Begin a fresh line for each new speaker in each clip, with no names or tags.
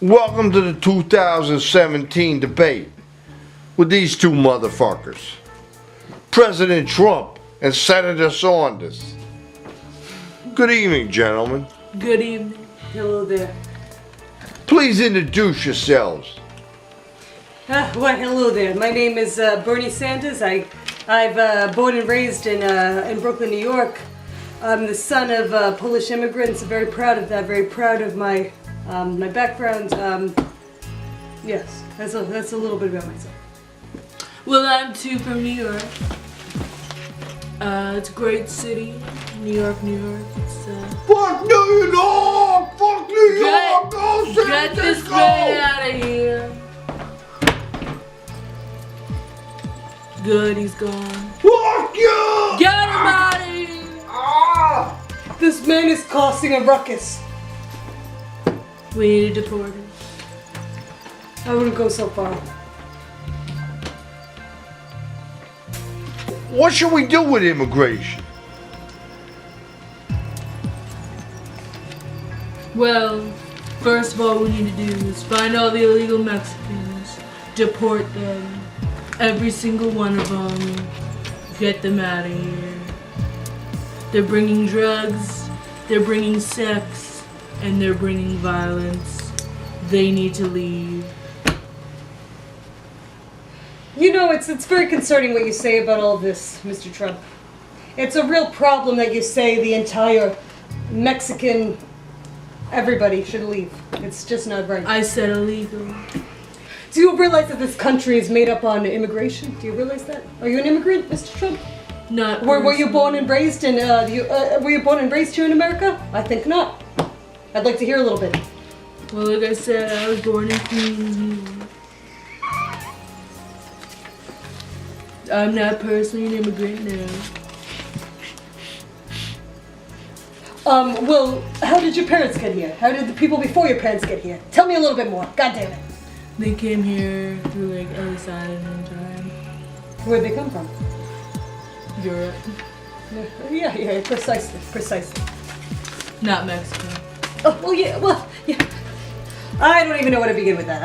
Welcome to the 2017 debate with these two motherfuckers, President Trump and Senator Saunders. Good evening, gentlemen.
Good evening. Hello there.
Please introduce yourselves.
Well, hello there. My name is Bernie Sanders. I've born and raised in Brooklyn, New York. I'm the son of Polish immigrants. I'm very proud of that. Very proud of my my background. Yes, that's a little bit about myself.
Well, I'm too from New York. It's a great city, New York, New York. It's
Fuck New York! Fuck New York! Go San
get this
Francisco!
man out of here. Good, he's gone.
Fuck you!
Get him out of here.
Ah!
This man is causing a ruckus.
We need to deport him.
I wouldn't go so far.
What should we do with immigration?
Well, first of all, what we need to do is find all the illegal Mexicans, deport them, every single one of them, get them out of here. They're bringing drugs, they're bringing sex, and they're bringing violence. They need to leave.
You know, it's very concerning what you say about all this, Mr. Trump. It's a real problem that you say the entire Mexican everybody should leave. It's just not right.
I said illegal.
Do you realize that this country is made up on immigration? Do you realize that? Are you an immigrant, Mr. Trump?
Not
Were you
personally.
born and raised in were you born and raised here in America? I think not. I'd like to hear a little bit.
Well, like I said, I was born in Queens, New York. I'm not personally an immigrant now.
Well, how did your parents get here? How did the people before your parents get here? Tell me a little bit more. God damn it.
They came here through like Ellis Island one time.
Where'd they come from?
Europe.
Yeah, precisely.
Not Mexico.
Oh, well, yeah. I don't even know where to begin with that.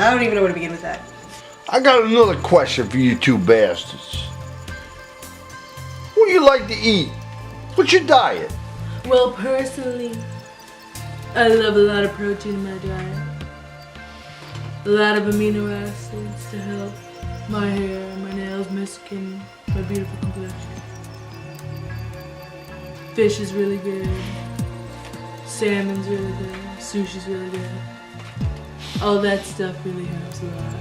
I got another question for you two bastards. What do you like to eat? What's your diet?
Well, personally, I love a lot of protein in my diet. A lot of amino acids to help my hair, my nails, my skin, my beautiful complexion. Fish is really good. Salmon's really good. Sushi's really good. All that stuff really helps a lot.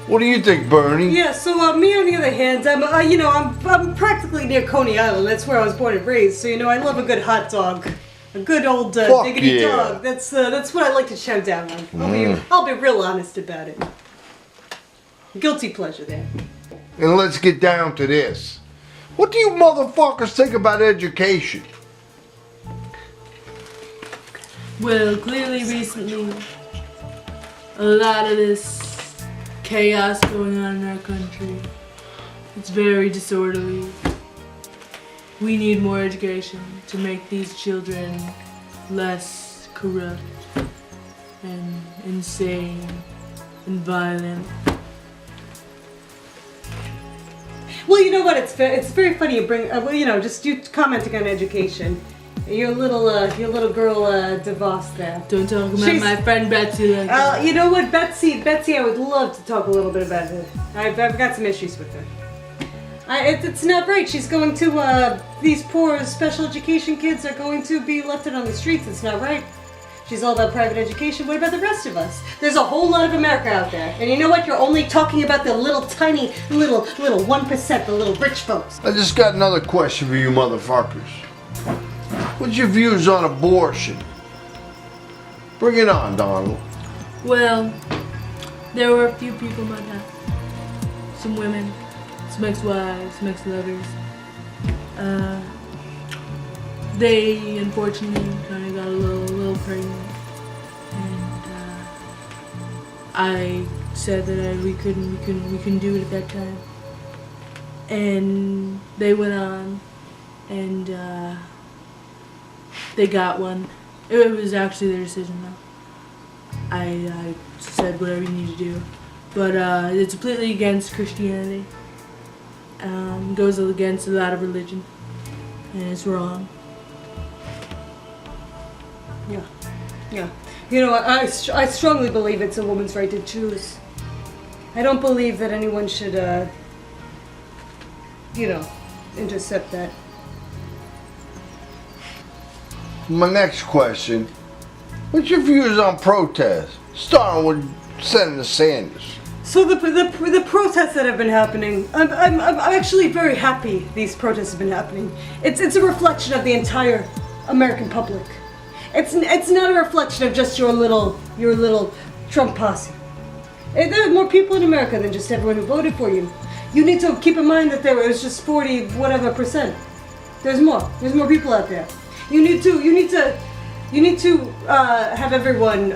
What do you think, Bernie?
Yeah, so me on the other hand, I'm practically near Coney Island. That's where I was born and raised. So I love a good hot dog, a good old diggity
yeah.
dog. That's what I like to chow down on. I'll be real honest about it. Guilty pleasure there.
And let's get down to this. What do you motherfuckers think about education?
Well, clearly recently, a lot of this chaos going on in our country. It's very disorderly. We need more education to make these children less corrupt and insane and violent.
Well, you know what? It's very funny you bring. Just you commenting on education. Your little girl DeVos there.
Don't talk about my friend Betsy like that.
You know what, Betsy, I would love to talk a little bit about her. I've got some issues with her. It's not right. She's going to, these poor special education kids are going to be left out on the streets. It's not right. She's all about private education. What about the rest of us? There's a whole lot of America out there. And you know what? You're only talking about the little tiny, little 1%, the little rich folks.
I just got another question for you motherfuckers. What's your views on abortion? Bring it on, Donald.
Well, there were a few people in my past. Some women, some ex-wives, some ex-lovers. They unfortunately kind of got a little pregnant, and I said that we couldn't do it at that time. And they went on, and they got one, It was actually their decision, though. I said whatever you need to do. But it's completely against Christianity. Goes against a lot of religion. And it's wrong.
Yeah. Yeah. You know, I strongly believe it's a woman's right to choose. I don't believe that anyone should, intercept that.
My next question. What's your views on protests? Starting with Senator Sanders.
So the protests that have been happening, I'm actually very happy these protests have been happening. It's a reflection of the entire American public. It's not a reflection of just your little Trump posse. There are more people in America than just everyone who voted for you. You need to keep in mind that there was just 40 whatever percent. There's more. There's more people out there. You need to have everyone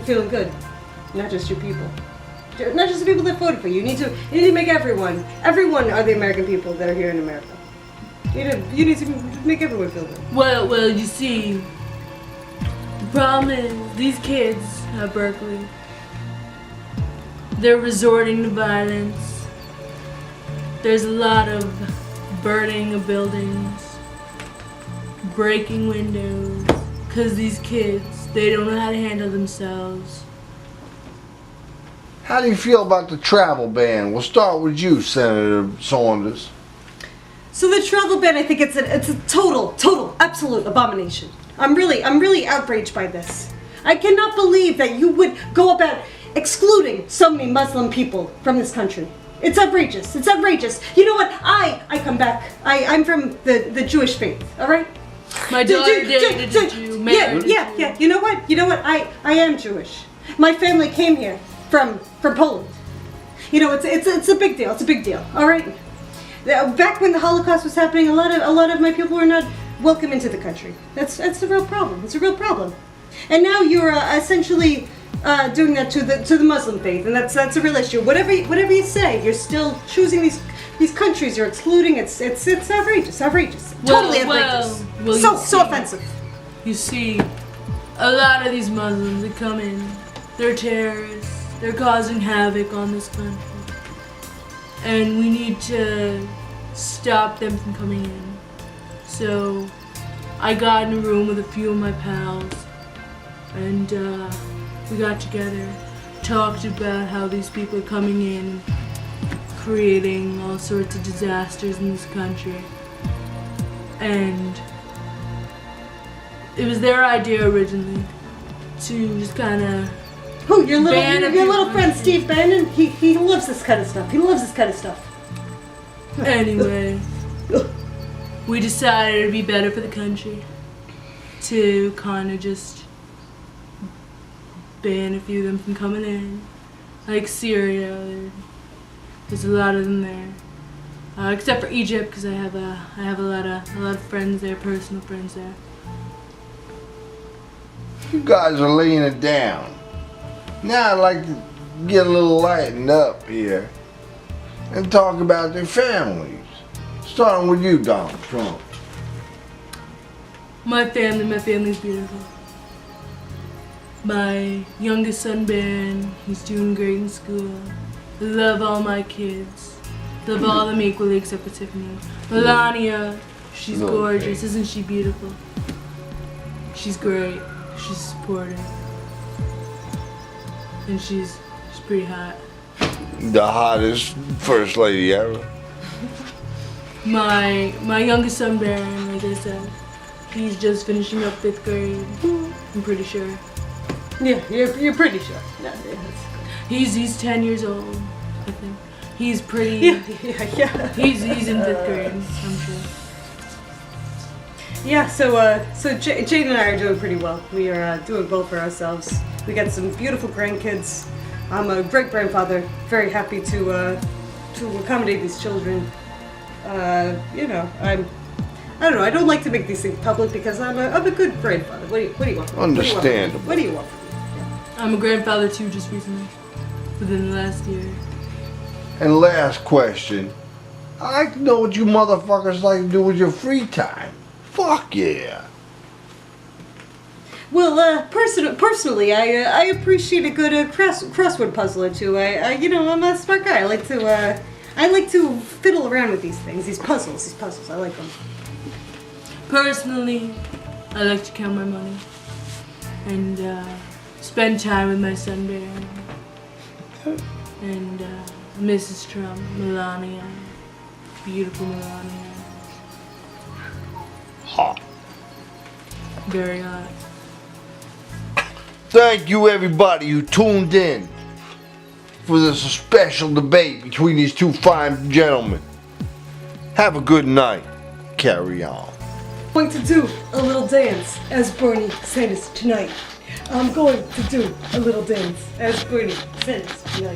feeling good, not just your people, not just the people that voted for you. You need to make everyone are the American people that are here in America. You need to make everyone feel good.
Well, you see, the problem is these kids at Berkeley, they're resorting to violence. There's a lot of burning of buildings, breaking windows, because these kids, they don't know how to handle themselves.
How do you feel about the travel ban? We'll start with you, Senator Saunders.
So the travel ban, I think it's a total, absolute abomination. I'm really outraged by this. I cannot believe that you would go about excluding so many Muslim people from this country. It's outrageous. It's outrageous. You know what? I come back. I'm from the Jewish faith. All right.
My daughter dated a Jew, married a Jew.
Yeah. You know what? I am Jewish. My family came here from Poland. You know, it's a big deal. It's a big deal. All right. Back when the Holocaust was happening, a lot of my people were not welcome into the country. That's a real problem. It's a real problem. And now you're essentially doing that to the Muslim faith, and that's a real issue. Whatever you say, you're still choosing these countries. You're excluding. It's outrageous. Totally outrageous. So offensive.
You see, a lot of these Muslims that come in, they're terrorists. They're causing havoc on this country. And we need to stop them from coming in. So I got in a room with a few of my pals, and we got together, talked about how these people are coming in, creating all sorts of disasters in this country. And it was their idea originally to just kind of
Who, your little friend Steve Bannon? He loves this kind of stuff.
Anyway, we decided it'd be better for the country to kind of just ban a few of them from coming in. Like Syria, there's a lot of them there. Except for Egypt, because I have a lot of friends there, personal friends there.
You guys are laying it down. Now I'd like to get a little lightened up here and talk about their families. Starting with you, Donald Trump.
My family's beautiful. My youngest son, Ben, he's doing great in school. I love all my kids. Love all of them equally except for Tiffany. Melania, she's gorgeous. Isn't she beautiful? She's great. She's supportive. And she's pretty hot.
The hottest first lady ever.
My youngest son, Baron, like I said, he's just finishing up 5th grade. I'm pretty sure.
Yeah, you're pretty sure. Yeah.
He's 10 years old, I think. He's pretty.
Yeah.
He's in 5th grade, I'm sure.
Yeah, so Jade and I are doing pretty well. We are doing well for ourselves. We got some beautiful grandkids. I'm a great grandfather. Very happy to accommodate these children. I don't know. I don't like to make these things public because I'm a good grandfather. What do you want?
Understandable.
What do you want from me? Yeah.
I'm a grandfather too, just recently, within the last year.
And last question. I'd like to know what you motherfuckers like to do with your free time. Fuck yeah.
Well, personally, I appreciate a good crossword puzzle or two. I'm a smart guy. I like to fiddle around with these things, these puzzles. I like them.
Personally, I like to count my money and spend time with my son Bear and Mrs. Trump, Melania, beautiful Melania.
Hot.
Very hot.
Thank you everybody who tuned in for this special debate between these two fine gentlemen. Have a good night. Carry on.
I'm going to do a little dance as Bernie Sanders tonight. I'm going to do a little dance as Bernie Sanders tonight.